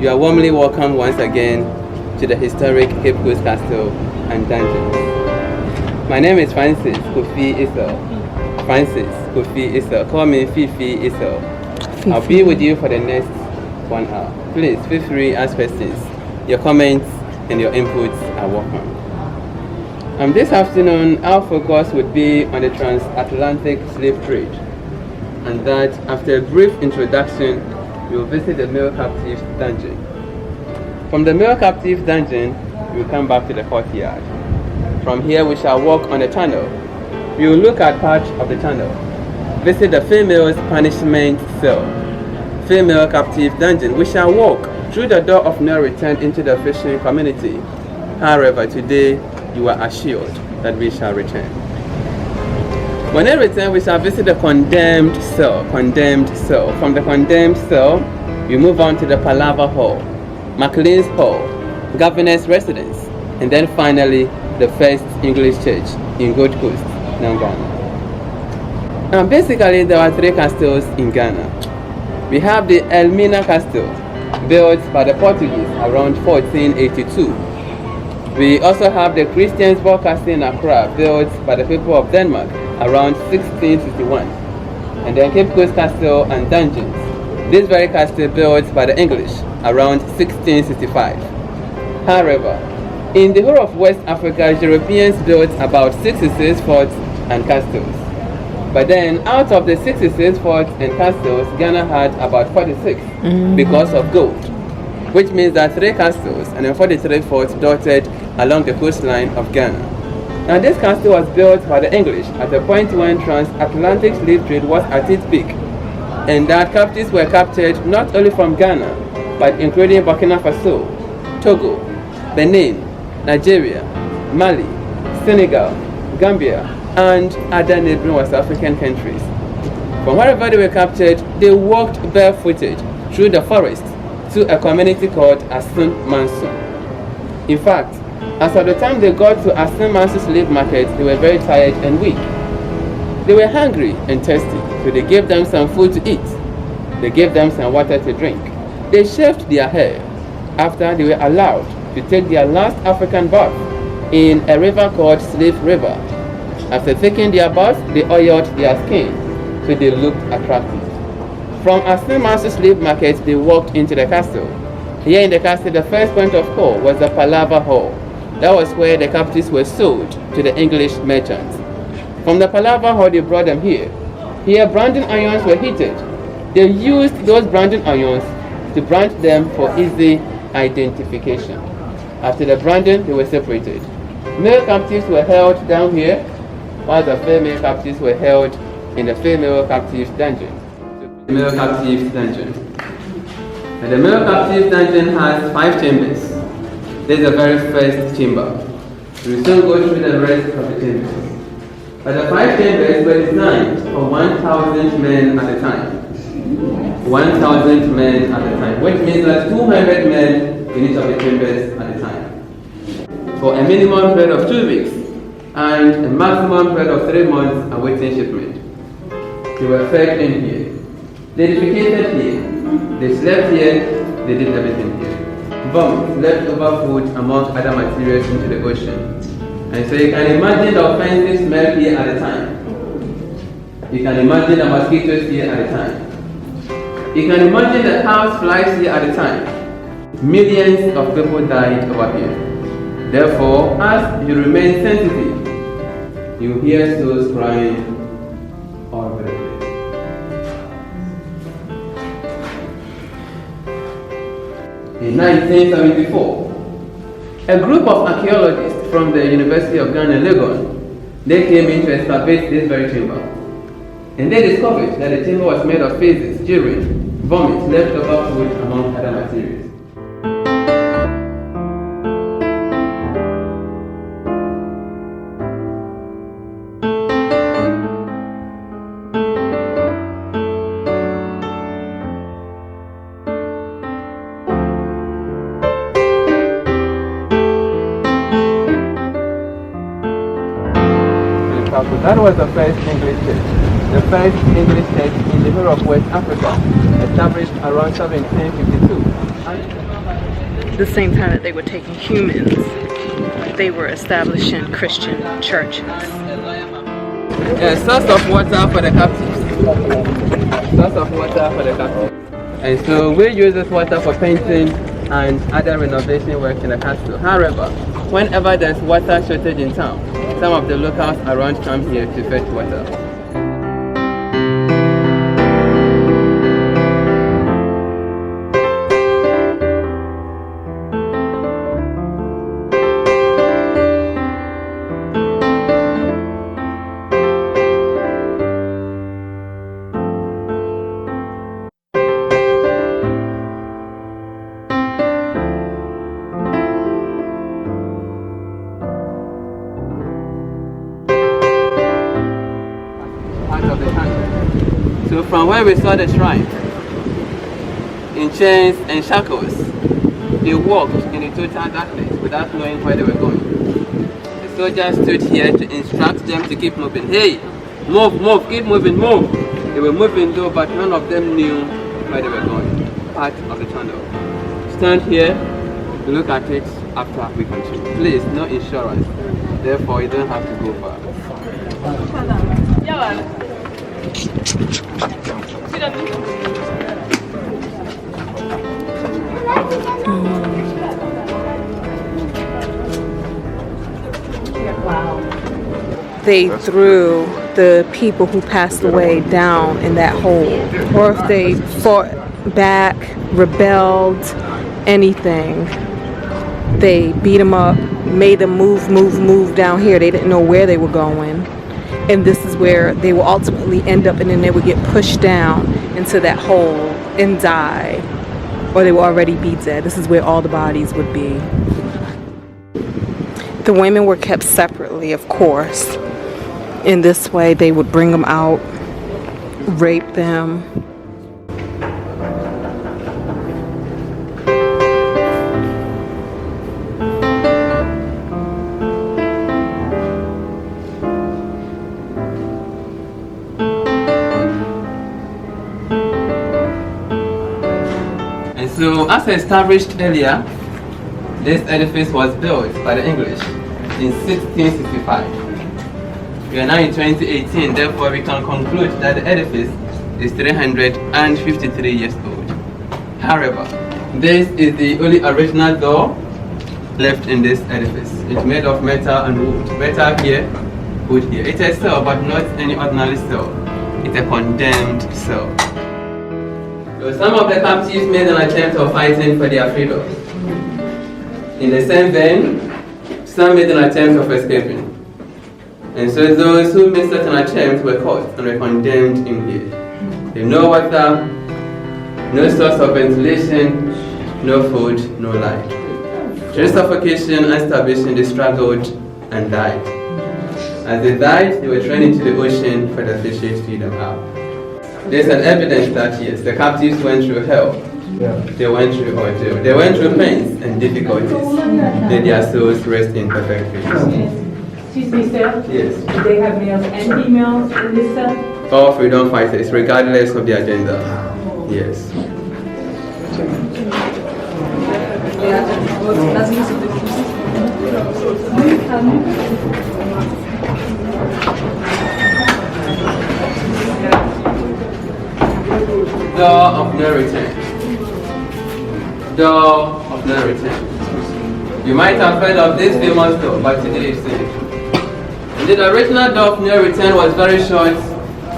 You are warmly welcome once again to the historic Cape Coast Castle and Dungeons. My name is Francis Kofi Isel. Call me Fifi Isel. I'll be with you for the next 1 hour. Please feel free to ask questions. Your comments and your inputs are welcome. This afternoon, our focus would be on the transatlantic slave trade, and that after a brief introduction, we will visit the male captive dungeon. From the male captive dungeon, we will come back to the courtyard. From here, we shall walk on the channel. We will look at part of the channel, visit the female's punishment cell, female captive dungeon. We shall walk through the door of no return into the fishing community. However, today, you are assured that we shall return. When we return, we shall visit the condemned cell. From the condemned cell, we move on to the Palaver Hall, McLean's Hall, Governor's Residence, and then finally, the First English Church in Gold Coast, Ghana. Now, basically, there are 3 castles in Ghana. We have the Elmina Castle, built by the Portuguese around 1482. We also have the Christiansborg Castle in Accra, built by the people of Denmark around 1661, and then Cape Coast Castle and Dungeons. This very castle built by the English around 1665. However, in the whole of West Africa, Europeans built about 66 forts and castles. But then, out of the 66 forts and castles, Ghana had about 46 because of gold, which means that 3 castles and then 43 forts dotted along the coastline of Ghana. Now, this castle was built by the English at a point when transatlantic slave trade was at its peak, and that captives were captured not only from Ghana, but including Burkina Faso, Togo, Benin, Nigeria, Mali, Senegal, Gambia, and other neighboring West African countries. From wherever they were captured, they walked barefooted through the forest to a community called Asim Mansu. In fact, as at the time they got to Asim Mansu slave market, they were very tired and weak. They were hungry and thirsty, so they gave them some food to eat. They gave them some water to drink. They shaved their hair after they were allowed to take their last African bath in a river called Slave River. After taking their bath, they oiled their skin so they looked attractive. From Asim Mansu slave market, they walked into the castle. Here in the castle, the first point of call was the Palaver Hall. That was where the captives were sold to the English merchants. From the Palaver Hall, they brought them here. Here, branding irons were heated. They used those branding irons to brand them for easy identification. After the branding, they were separated. Male captives were held down here, while the female captives were held in the female captives dungeon. The male captives dungeon. And the male captives dungeon has 5 chambers. This is the very first chamber. We will soon go through the rest of the chambers. But the 5 chambers were designed for 1,000 men at a time. 1,000 men at a time, which means that 200 men in each of the chambers at a time. For a minimum period of 2 weeks and a maximum period of 3 months awaiting shipment. They were fed in here. They defecated here. They slept here. They did everything here. Vomit, leftover food among other materials into the ocean. And so you can imagine the offensive smell here at a time. You can imagine the mosquitoes here at a time. You can imagine the house flies here at a time. Millions of people died over here. Therefore, as you remain sensitive, you hear souls crying all over the place. In 1974, a group of archaeologists from the University of Ghana, Legon, they came in to excavate this very chamber. And they discovered that the chamber was made of feces, urine, vomit, leftover food, among other materials. That was the first English church. The first English church in the whole of West Africa, established around 1752. the same time that they were taking humans, they were establishing Christian churches. A source of water for the captives. Source of water for the captives. And so we use this water for painting and other renovation work in the castle. However, whenever there's water shortage in town, some of the locals around come here to fetch water. So from where we saw the shrine, in chains and shackles, they walked in a total darkness without knowing where they were going. The soldiers stood here to instruct them to keep moving. Hey, move, move, keep moving, move. They were moving though, but none of them knew where they were going. Part of the tunnel. Stand here, look at it after we continue. Please, no insurance. Therefore, you don't have to go far. They threw the people who passed away down in that hole, or if they fought back, rebelled, anything, they beat them up, made them move down here. They didn't know where they were going, and this is where they will ultimately end up, and then they would get pushed down into that hole and die, or they will already be dead. This is where all the bodies would be. The women were kept separately, of course. In this way, they would bring them out, rape them. And so, as established earlier, this edifice was built by the English in 1665. We are now in 2018, therefore we can conclude that the edifice is 353 years old. However, this is the only original door left in this edifice. It's made of metal and wood. Metal here, wood here. It's a cell, but not any ordinary cell. It's a condemned cell. So some of the captives made an attempt of fighting for their freedom. In the same vein, some made an attempt of escaping. And so those who made such an attempt were caught and were condemned in here. They no water, no source of ventilation, no food, no light. Through suffocation and starvation, they struggled and died. As they died, they were thrown into the ocean for the fishes to feed them up. There's an evidence that yes, the captives went through hell. Yeah. They went through ordeal. They went through pains and difficulties. May their souls rest in perfect peace. Excuse me, sir? Yes. Do they have males and females in this cell? All freedom fighters, regardless of their gender. Yes. Door of no return. Door of no return. You might have heard of this famous door, but today it's safe. The original door of no return was very short,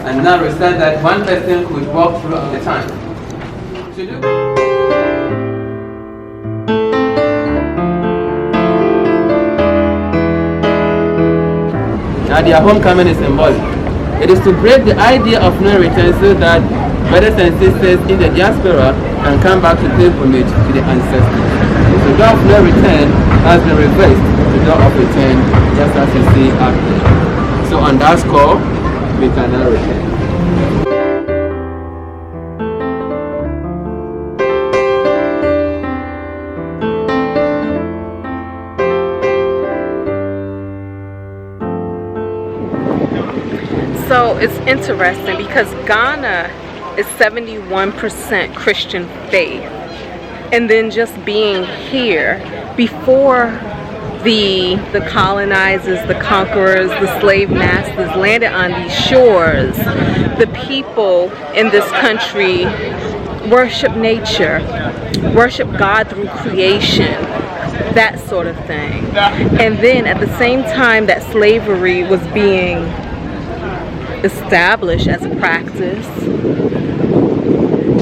and now we said that one person could walk through at a time. Now their homecoming is symbolic. It is to break the idea of no return so that brothers and sisters in the diaspora can come back to pay homage to the ancestors. The door of no return has been reversed to the door of return, just as you see up there. So on that score, we can now return. So it's interesting because Ghana is 71% Christian faith. And then just being here before the colonizers, the conquerors, the slave masters landed on these shores, the people in this country worship nature, worship God through creation, that sort of thing. And then at the same time that slavery was being established as a practice,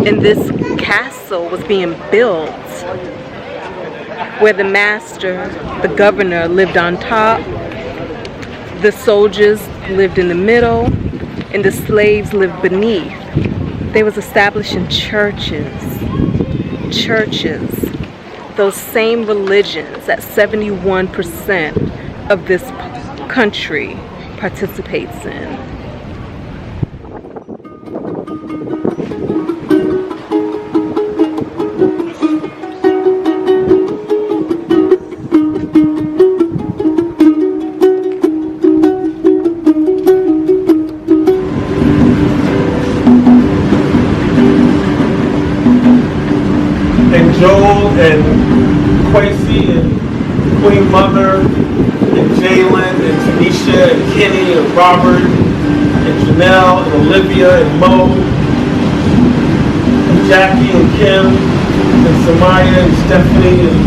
and this castle was being built where the master, the governor, lived on top, the soldiers lived in the middle, and the slaves lived beneath. They was establishing churches, those same religions that 71% of this country participates in. Joel and Kwame and Queen Mother and Jaylin and Tinesha and Kenny and Robert and Janelle and Olivia and Mo and Jackie and Kim and Samaya and Stephanie and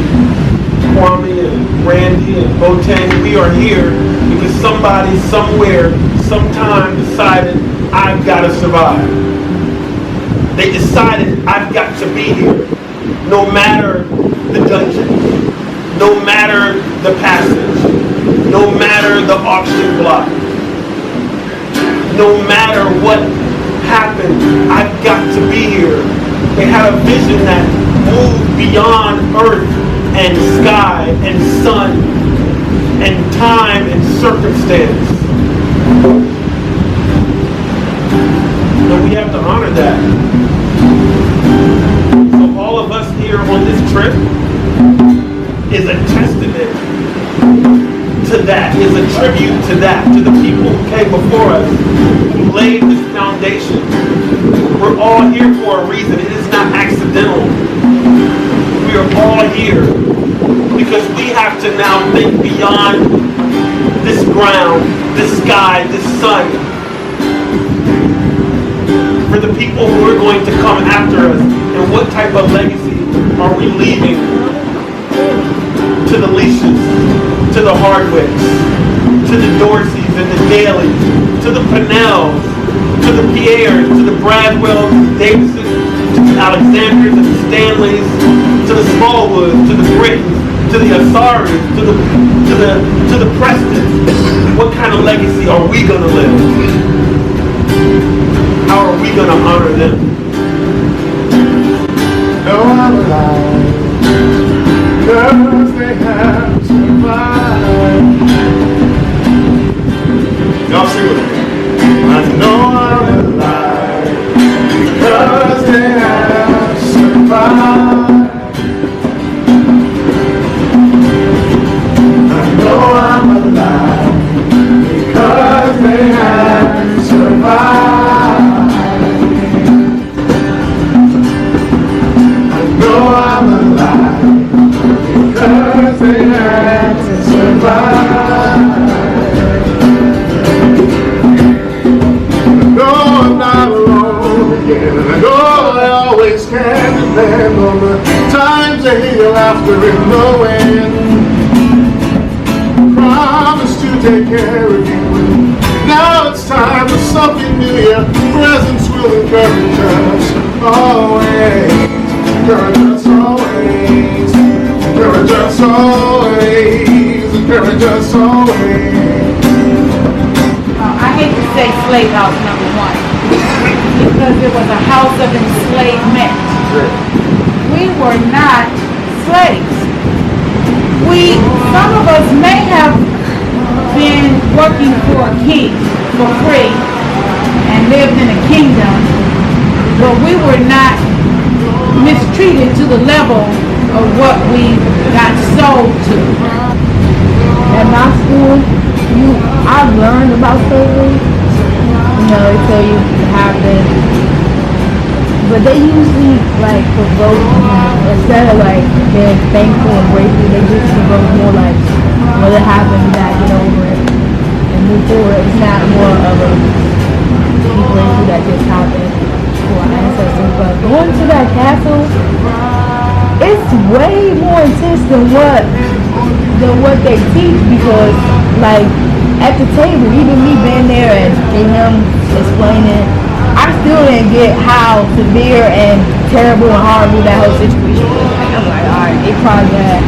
Kwame and Randy and Botang. We are here because somebody somewhere sometime decided I've got to survive. They decided I've got to be here. No matter the dungeon, no matter the passage, no matter the auction block, no matter what happened, I've got to be here. They had a vision that moved beyond earth and sky and sun and time and circumstance. And we have to honor that. All of us here on this trip is a testament to that, is a tribute to that, to the people who came before us, who laid this foundation. We're all here for a reason. It is not accidental. We are all here because we have to now think beyond this ground, this sky, this sun, for the people who are going to come after us, and what type of legacy are we leaving to the Leashes, to the Hardwicks, to the Dorseys and the Dailies, to the Pennells, to the Pierres, to the Bradwells, to the Davises, to the Alexanders and the Stanleys, to the Smallwoods, to the Brittons, to the Asaris, to the Prestons. What kind of legacy are we going to live? How are we going to honor them? No, I'm alive, 'cause they have survived. Y'all sing with me. I know I'm alive, because they have survived. I know I'm alive, because they have survived. I'm alive because they had to survive. I know I'm not alone again, and I know I always can depend on the times I hear laughter in the wind. Promise to take care of you. Now it's time for something new. Your presence will encourage us always. Encourage us always, encourage us always, encourage us always. I hate to say slave house number one, because it was a house of enslavement. We were not slaves. Some of us may have been working for a king for free and lived in a kingdom, but we were not mistreated to the level of what we got sold to. At my school, I learned about slavery. You know, they tell you to have this, but they usually like provoke you instead of like being thankful and grateful, they just go more like, well, it happened, you gotta get over it and move forward. It's not more of a be grateful that this happened to our ancestors. But going to that castle, it's way more intense than what they teach, because like at the table, even me being there and him explaining, I still didn't get how severe and terrible and horrible that whole situation was. Like, I'm like, alright, they probably had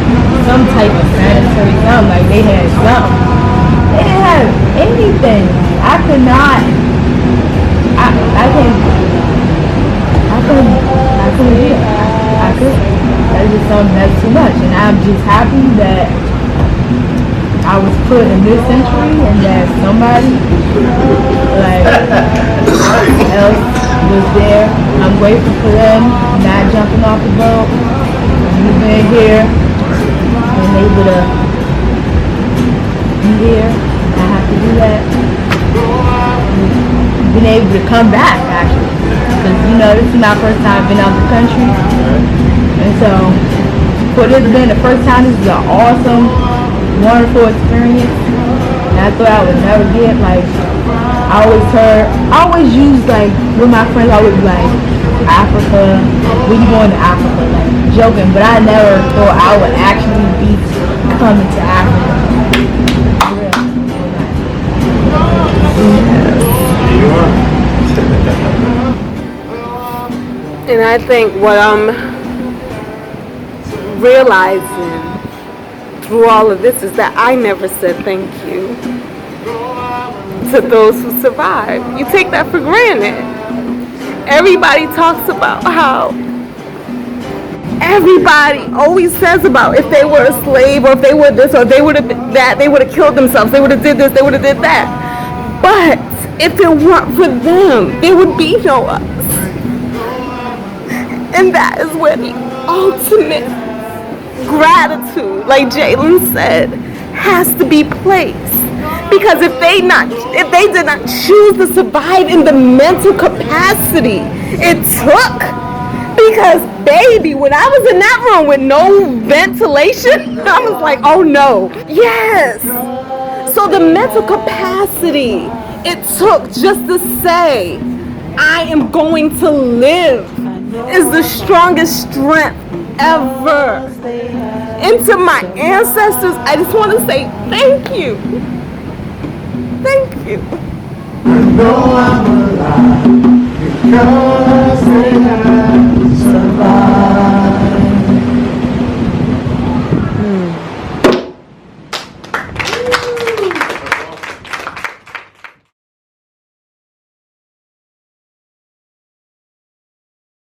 some type of sanitary something, like they had something. They didn't have anything. I couldn't do it. That's just something that's too much. And I'm just happy that I was put in this century and that somebody like else was there. I'm grateful for them not jumping off the boat. You've been here and able to be here. I have to do that. Been able to come back actually, because this is my first time I've been out the country, and so for this being the first time, this is an awesome, wonderful experience. And I thought I would never get, like, I always use, like, with my friends, I would be like, Africa, when you going to Africa, like, joking, but I never thought I would actually be coming to Africa. And I think what I'm realizing through all of this is that I never said thank you to those who survived. You take that for granted. Everybody talks about how everybody always says about if they were a slave or if they were this or they would have been that, they would have killed themselves, they would have did this, they would have did that. But if it weren't for them, there would be no us. And that is where the ultimate gratitude, like Jaylin said, has to be placed. Because if they did not choose to survive in the mental capacity it took, because baby, when I was in that room with no ventilation, I was like, oh no, yes. So the mental capacity it took just to say, I am going to live, is the strongest strength ever. And to my ancestors, I just want to say thank you. Thank you.